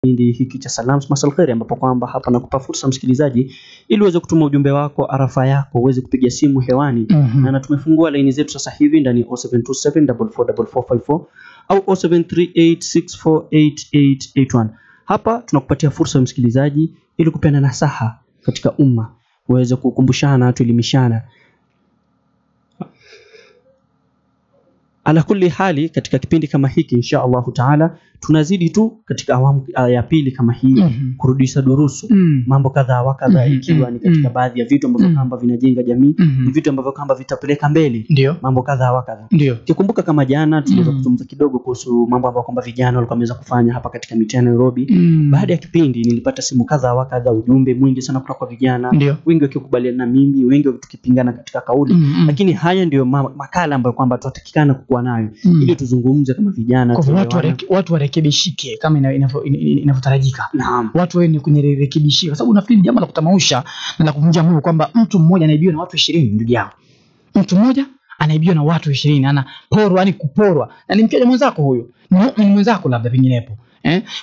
kipindi hiki cha Salam Masal Khair, ambapo kwamba hapa nakupa fursa msikilizaji ili uweze kutuma ujumbe wako, arafa yako, uweze kupiga simu hewani. Na tumefungua laini zetu sasa hivi ndani 0727444454 au 0738648881. Hapa tunakupatia fursa msikilizaji ili kupeana nasaha katika umma, uweze kukumbushana, tuelimishana. Ala kulli hali, katika kipindi kama hiki insha Allah taala tunazidi tu katika awamu ya pili kama hii kurudisha durusu mambo kadha wa kadha, ikiwa ni katika baadhi ya vitu ambavyo kamba vinajenga jamii, ni vitu ambavyo kamba vitapeleka mbele mambo kadha wa kadha. Kikumbuka kama jana tuliweza kuzungumza kidogo kuhusu mambo ambayo kwamba vijana walikuwa wameweza kufanya hapa katika mitaa ya Nairobi. Baada ya kipindi nilipata simu kadha wa kadha, ujumbe mwingi sana kutoka kwa vijana, wengi wakikubaliana na mimi, wengi wakikipingana katika kauli, lakini haya ndio makala ambayo kwamba tunatakikana kuwa nayo ili tuzungumze kama vijana, watu warekebishike kama inavyotarajika. Watu wao ni kurekebishika, kwa sababu nafikiri jambo la kutamausha na la kuvunja moyo kwamba mtu mmoja anaibiwa na watu 20, ndugu yangu. Mtu mmoja anaibiwa na watu 20, ana porwa, yani kuporwa. Na ni mkeja mwenzako huyo. Ni mwenzako labda penginepo.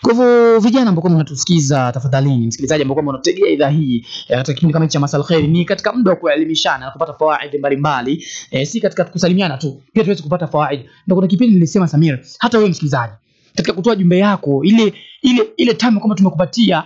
Kwa hivyo vijana ambao mnatusikiza, tafadhali msikilizaji ambao unategea idhaa hii katika kipindi kama cha Masal Khair, ni katika muda wa kuelimishana na kupata fawaid mbalimbali, si katika kusalimiana tu, pia tuweze kupata fawaid. Ndio kuna kipindi nilisema Samir, hata wewe msikilizaji, katika kutoa jumbe yako ile time kama tumekupatia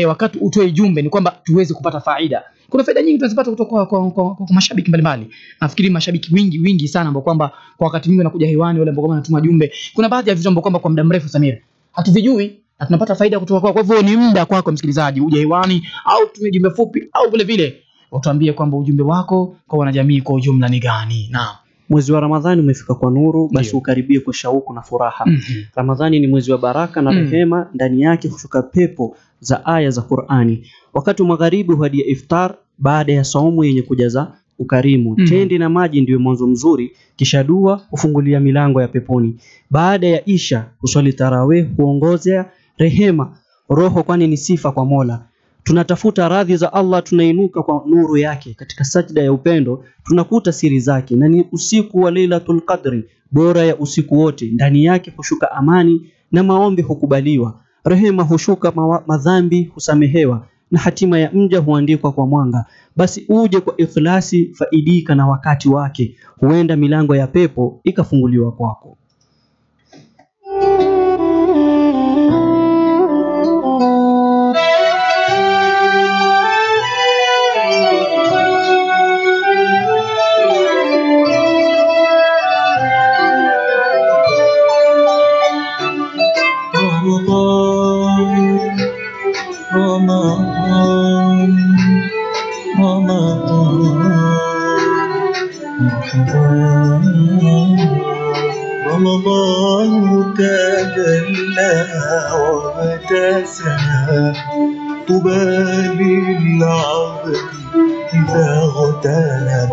wakati utoe jumbe, ni kwamba tuweze kupata faida. Kuna faida nyingi tunazipata kutoka kwa mashabiki mbalimbali. Nafikiri mashabiki wingi sana ambao kwamba kwa wakati mwingi wanakuja hewani, wale ambao wanatuma jumbe. Kuna baadhi ya vitu ambao kwamba kwa muda mrefu Samir hatuvijui na tunapata faida kutoka kwao. Kwa hivyo ni muda kwako msikilizaji uje hewani au tume jumbe fupi, au vile vile utuambie kwamba ujumbe wako kwa wanajamii kwa ujumla ni gani. Naam. Mwezi wa Ramadhani umefika kwa nuru, basi ukaribie kwa shauku na furaha. Ramadhani ni mwezi wa baraka na rehema, ndani yake hushuka pepo za aya za Qur'ani. Wakati wa magharibi hadi iftar, baada ya saumu yenye kujaza ukarimu. Tende na maji ndio mwanzo mzuri, kisha dua hufungulia milango ya peponi. Baada ya isha uswali tarawih huongozea rehema roho, kwani ni sifa kwa Mola. Tunatafuta radhi za Allah, tunainuka kwa nuru yake, katika sajda ya upendo tunakuta siri zake. Na ni usiku wa Lailatul Qadri, bora ya usiku wote, ndani yake hushuka amani na maombi hukubaliwa. Rehema hushuka, madhambi husamehewa, na hatima ya mja huandikwa kwa mwanga. Basi uje kwa ikhlasi, faidika na wakati wake, huenda milango ya pepo ikafunguliwa kwako. رمضان تجلى وابتسم، طوبى للعبد إذا اغتنم.